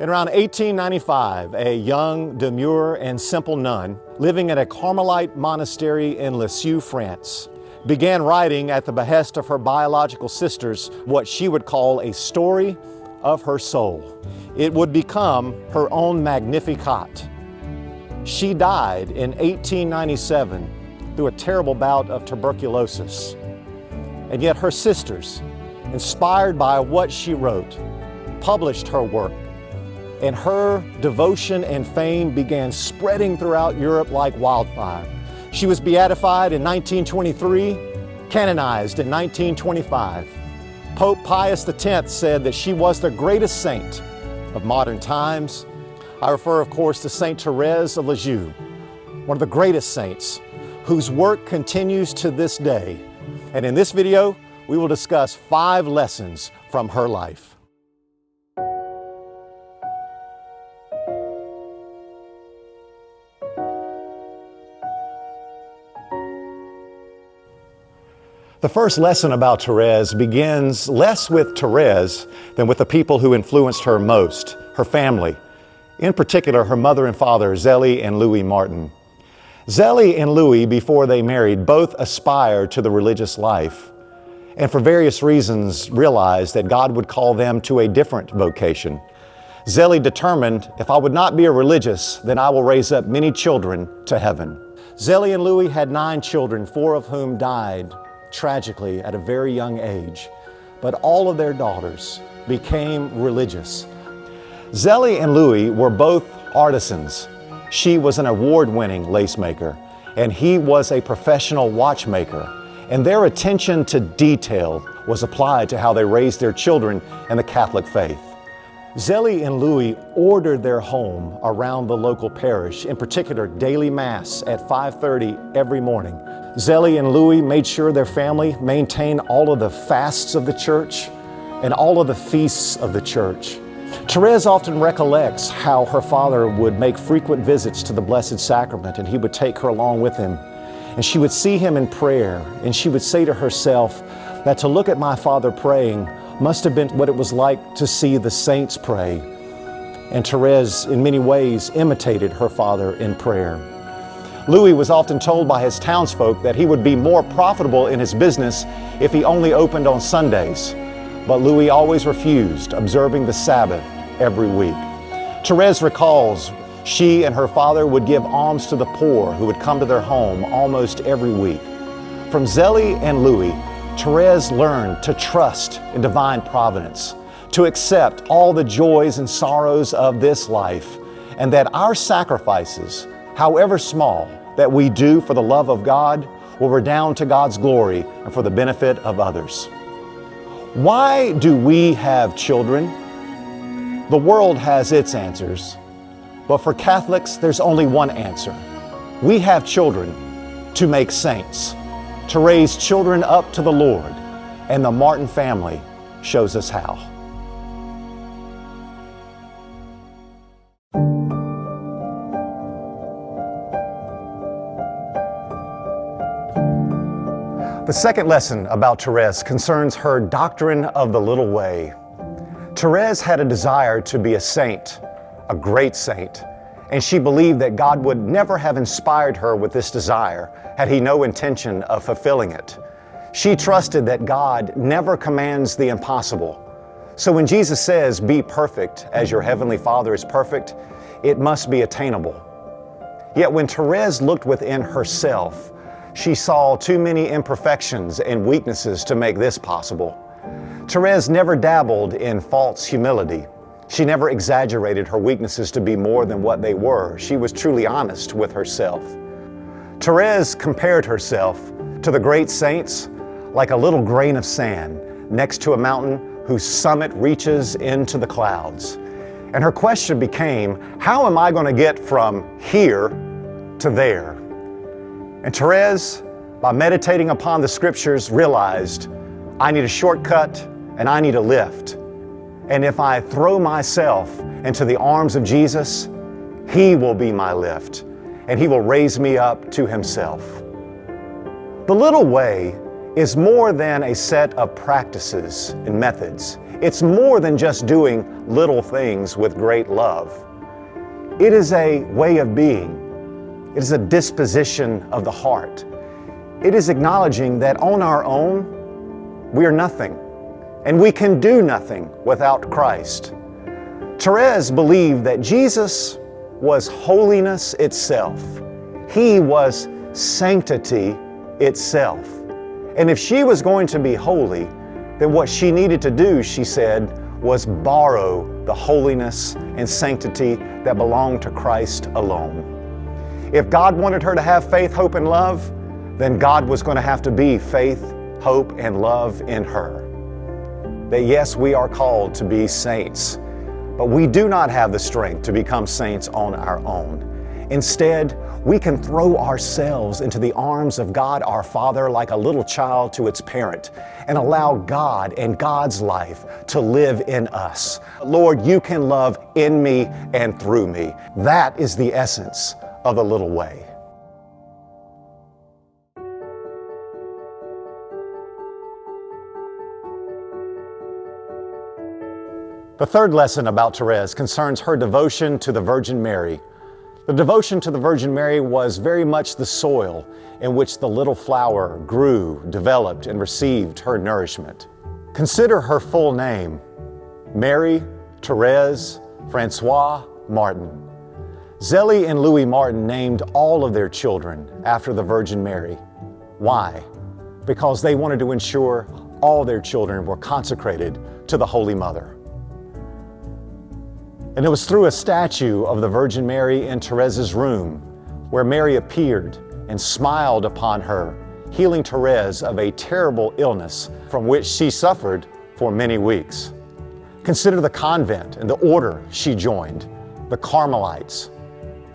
In around 1895, a young, demure, and simple nun living in a Carmelite monastery in Lisieux, France, began writing at the behest of her biological sisters what she would call a story of her soul. It would become her own Magnificat. She died in 1897 through a terrible bout of tuberculosis. And yet her sisters, inspired by what she wrote, published her work, and her devotion and fame began spreading throughout Europe like wildfire. She was beatified in 1923, canonized in 1925. Pope Pius X said that she was the greatest saint of modern times. I refer, of course, to Saint Thérèse of Lisieux, one of the greatest saints whose work continues to this day. And in this video, we will discuss 5 lessons from her life. The first lesson about Thérèse begins less with Thérèse than with the people who influenced her most, her family. In particular, her mother and father, Zélie and Louis Martin. Zélie and Louis, before they married, both aspired to the religious life, and for various reasons realized that God would call them to a different vocation. Zélie determined, if I would not be a religious, then I will raise up many children to heaven. Zélie and Louis had 9 children, 4 of whom died tragically at a very young age, but all of their daughters became religious. Zélie and Louis were both artisans. She was an award-winning lace maker, and he was a professional watchmaker, and their attention to detail was applied to how they raised their children in the Catholic faith. Zélie and Louis ordered their home around the local parish, in particular daily Mass at 5:30 every morning. Zélie and Louis made sure their family maintained all of the fasts of the church and all of the feasts of the church. Thérèse often recollects how her father would make frequent visits to the Blessed Sacrament, and he would take her along with him. And she would see him in prayer, and she would say to herself that to look at my father praying must have been what it was like to see the saints pray. And Thérèse, in many ways, imitated her father in prayer. Louis was often told by his townsfolk that he would be more profitable in his business if he only opened on Sundays. But Louis always refused, observing the Sabbath every week. Thérèse recalls she and her father would give alms to the poor who would come to their home almost every week. From Zélie and Louis, Thérèse learned to trust in divine providence, to accept all the joys and sorrows of this life, and that our sacrifices, however small, that we do for the love of God will redound to God's glory and for the benefit of others. Why do we have children? The world has its answers, but for Catholics, there's only one answer. We have children to make saints, to raise children up to the Lord, and the Martin family shows us how. The second lesson about Thérèse concerns her doctrine of the little way. Thérèse had a desire to be a saint, a great saint, and she believed that God would never have inspired her with this desire had He no intention of fulfilling it. She trusted that God never commands the impossible. So when Jesus says, "Be perfect as your heavenly Father is perfect," it must be attainable. Yet when Thérèse looked within herself, she saw too many imperfections and weaknesses to make this possible. Thérèse never dabbled in false humility. She never exaggerated her weaknesses to be more than what they were. She was truly honest with herself. Thérèse compared herself to the great saints like a little grain of sand next to a mountain whose summit reaches into the clouds. And her question became, how am I going to get from here to there? And Thérèse, by meditating upon the Scriptures, realized, I need a shortcut and I need a lift. And if I throw myself into the arms of Jesus, He will be my lift, and He will raise me up to Himself. The little way is more than a set of practices and methods. It's more than just doing little things with great love. It is a way of being. It is a disposition of the heart. It is acknowledging that on our own, we are nothing, and we can do nothing without Christ. Thérèse believed that Jesus was holiness itself. He was sanctity itself. And if she was going to be holy, then what she needed to do, she said, was borrow the holiness and sanctity that belonged to Christ alone. If God wanted her to have faith, hope, and love, then God was going to have to be faith, hope, and love in her. That yes, we are called to be saints, but we do not have the strength to become saints on our own. Instead, we can throw ourselves into the arms of God our Father like a little child to its parent and allow God and God's life to live in us. Lord, you can love in me and through me. That is the essence of the little way. The third lesson about Thérèse concerns her devotion to the Virgin Mary. The devotion to the Virgin Mary was very much the soil in which the little flower grew, developed, and received her nourishment. Consider her full name, Mary Thérèse Francois Martin. Zélie and Louis Martin named all of their children after the Virgin Mary. Why? Because they wanted to ensure all their children were consecrated to the Holy Mother. And it was through a statue of the Virgin Mary in Thérèse's room where Mary appeared and smiled upon her, healing Thérèse of a terrible illness from which she suffered for many weeks. Consider the convent and the order she joined, the Carmelites,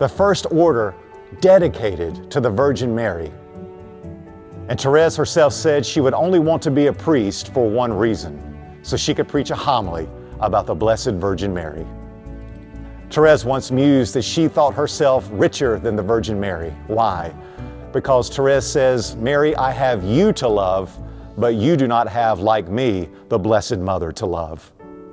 the first order dedicated to the Virgin Mary. And Thérèse herself said she would only want to be a priest for one reason, so she could preach a homily about the Blessed Virgin Mary. Thérèse once mused that she thought herself richer than the Virgin Mary. Why? Because Thérèse says, Mary, I have you to love, but you do not have, like me, the Blessed Mother to love.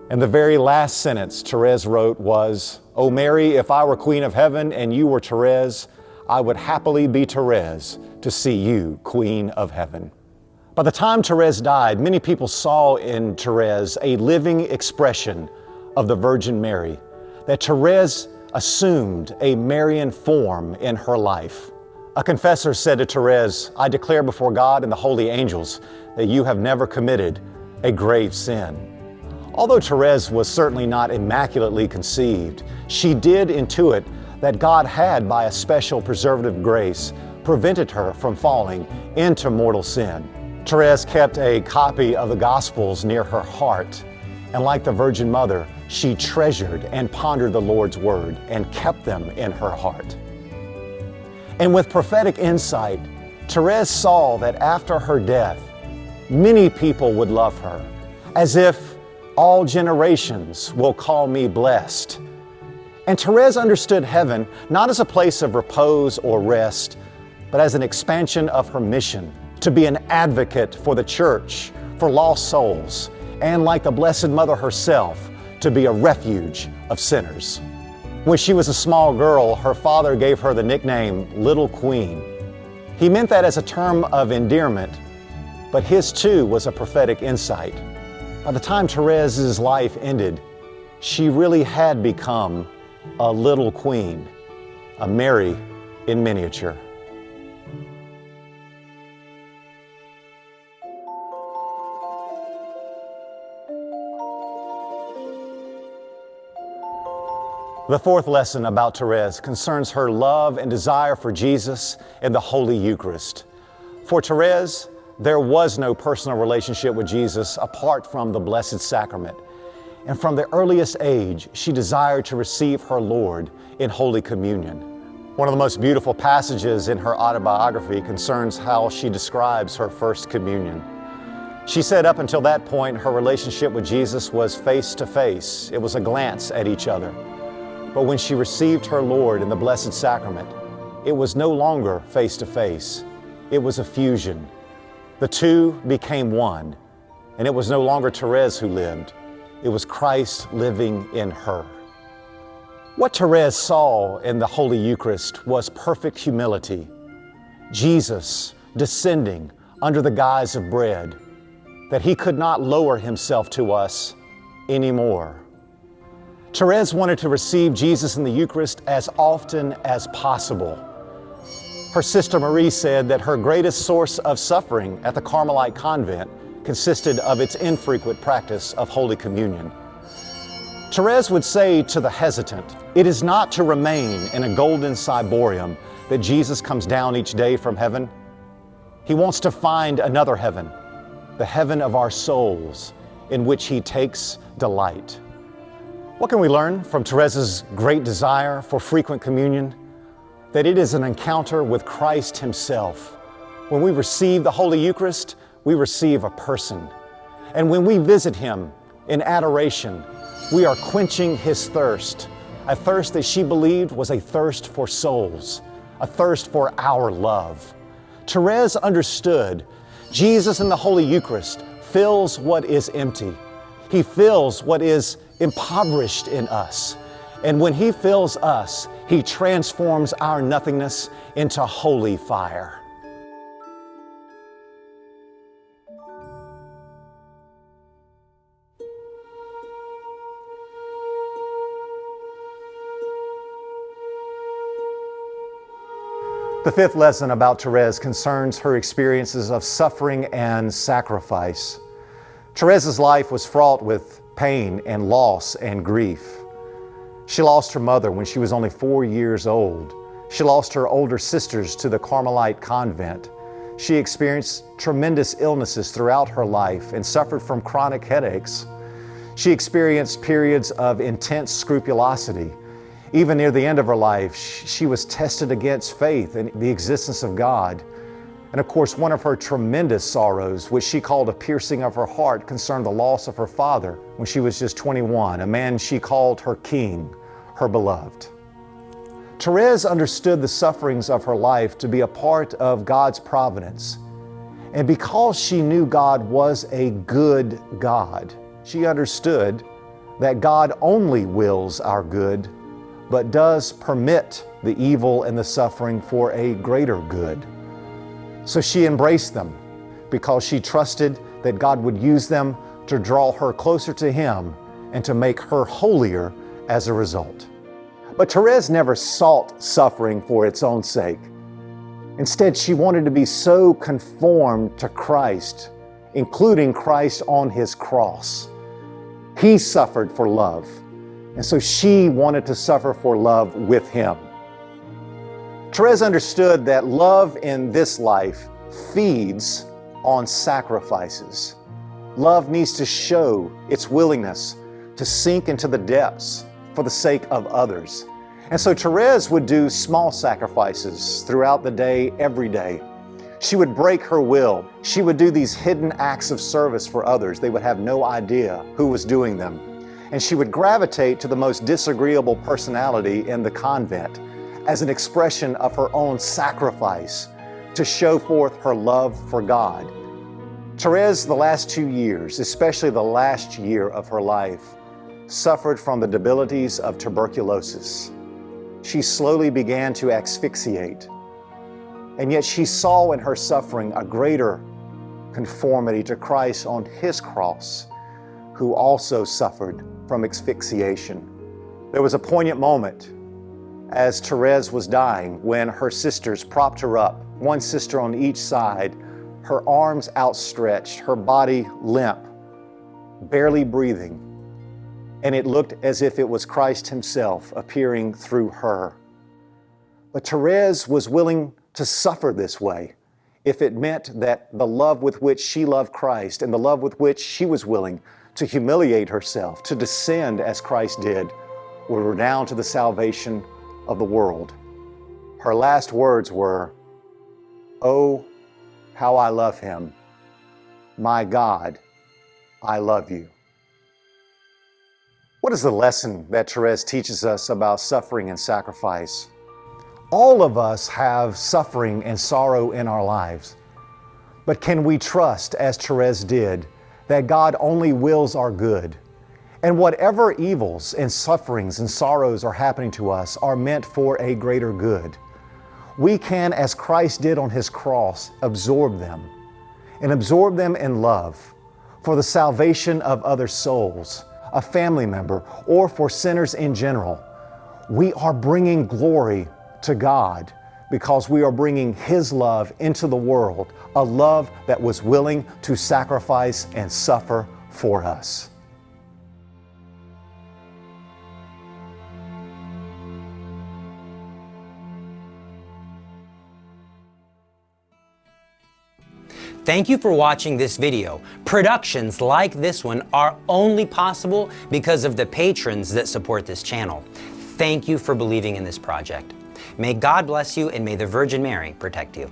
And the very last sentence Thérèse wrote was, O Mary, if I were Queen of Heaven and you were Thérèse, I would happily be Thérèse to see you Queen of Heaven. By the time Thérèse died, many people saw in Thérèse a living expression of the Virgin Mary, that Thérèse assumed a Marian form in her life. A confessor said to Thérèse, I declare before God and the holy angels that you have never committed a grave sin. Although Thérèse was certainly not immaculately conceived, she did intuit that God had, by a special preservative grace, prevented her from falling into mortal sin. Thérèse kept a copy of the Gospels near her heart, and like the Virgin Mother, she treasured and pondered the Lord's Word and kept them in her heart. And with prophetic insight, Thérèse saw that after her death, many people would love her, as if all generations will call me blessed. And Thérèse understood heaven not as a place of repose or rest, but as an expansion of her mission to be an advocate for the church, for lost souls, and like the Blessed Mother herself, to be a refuge of sinners. When she was a small girl, her father gave her the nickname Little Queen. He meant that as a term of endearment, but his too was a prophetic insight. By the time Thérèse's life ended, she really had become a little queen, a Mary in miniature. The fourth lesson about Thérèse concerns her love and desire for Jesus in the Holy Eucharist. For Thérèse, there was no personal relationship with Jesus apart from the Blessed Sacrament. And from the earliest age, she desired to receive her Lord in Holy Communion. One of the most beautiful passages in her autobiography concerns how she describes her first communion. She said up until that point, her relationship with Jesus was face to face. It was a glance at each other. But when she received her Lord in the Blessed Sacrament, it was no longer face to face. It was a fusion. The two became one, and it was no longer Thérèse who lived. It was Christ living in her. What Thérèse saw in the Holy Eucharist was perfect humility. Jesus descending under the guise of bread, that he could not lower himself to us anymore. Thérèse wanted to receive Jesus in the Eucharist as often as possible. Her sister Marie said that her greatest source of suffering at the Carmelite convent consisted of its infrequent practice of Holy Communion. Thérèse would say to the hesitant, "It is not to remain in a golden ciborium that Jesus comes down each day from heaven. He wants to find another heaven, the heaven of our souls, in which he takes delight." What can we learn from Thérèse's great desire for frequent communion? That it is an encounter with Christ himself. When we receive the Holy Eucharist, we receive a person. And when we visit him in adoration, we are quenching his thirst, a thirst that she believed was a thirst for souls, a thirst for our love. Thérèse understood Jesus in the Holy Eucharist fills what is empty. He fills what is impoverished in us. And when he fills us, he transforms our nothingness into holy fire. The fifth lesson about Thérèse concerns her experiences of suffering and sacrifice. Thérèse's life was fraught with pain and loss and grief. She lost her mother when she was only 4 years old. She lost her older sisters to the Carmelite convent. She experienced tremendous illnesses throughout her life and suffered from chronic headaches. She experienced periods of intense scrupulosity. Even near the end of her life, she was tested against faith and the existence of God. And of course, one of her tremendous sorrows, which she called a piercing of her heart, concerned the loss of her father when she was just 21, a man she called her king, her beloved. Thérèse understood the sufferings of her life to be a part of God's providence. And because she knew God was a good God, she understood that God only wills our good, but does permit the evil and the suffering for a greater good. So she embraced them because she trusted that God would use them to draw her closer to Him and to make her holier as a result. But Thérèse never sought suffering for its own sake. Instead, she wanted to be so conformed to Christ, including Christ on His cross. He suffered for love, and so she wanted to suffer for love with Him. Thérèse understood that love in this life feeds on sacrifices. Love needs to show its willingness to sink into the depths for the sake of others. And so Thérèse would do small sacrifices throughout the day, every day. She would break her will. She would do these hidden acts of service for others. They would have no idea who was doing them. And she would gravitate to the most disagreeable personality in the convent as an expression of her own sacrifice to show forth her love for God. Thérèse, the last 2 years, especially the last year of her life, suffered from the debilities of tuberculosis. She slowly began to asphyxiate, and yet she saw in her suffering a greater conformity to Christ on His cross, who also suffered from asphyxiation. There was a poignant moment as Thérèse was dying when her sisters propped her up, one sister on each side, her arms outstretched, her body limp, barely breathing. And it looked as if it was Christ Himself appearing through her. But Thérèse was willing to suffer this way if it meant that the love with which she loved Christ and the love with which she was willing to humiliate herself, to descend as Christ did, would redound to the salvation of the world. Her last words were, "Oh, how I love Him. My God, I love you." What is the lesson that Thérèse teaches us about suffering and sacrifice? All of us have suffering and sorrow in our lives. But can we trust, as Thérèse did, that God only wills our good? And whatever evils and sufferings and sorrows are happening to us are meant for a greater good. We can, as Christ did on His cross, absorb them in love for the salvation of other souls, a family member, or for sinners in general. We are bringing glory to God because we are bringing His love into the world, a love that was willing to sacrifice and suffer for us. Thank you for watching this video. Productions like this one are only possible because of the patrons that support this channel. Thank you for believing in this project. May God bless you and may the Virgin Mary protect you.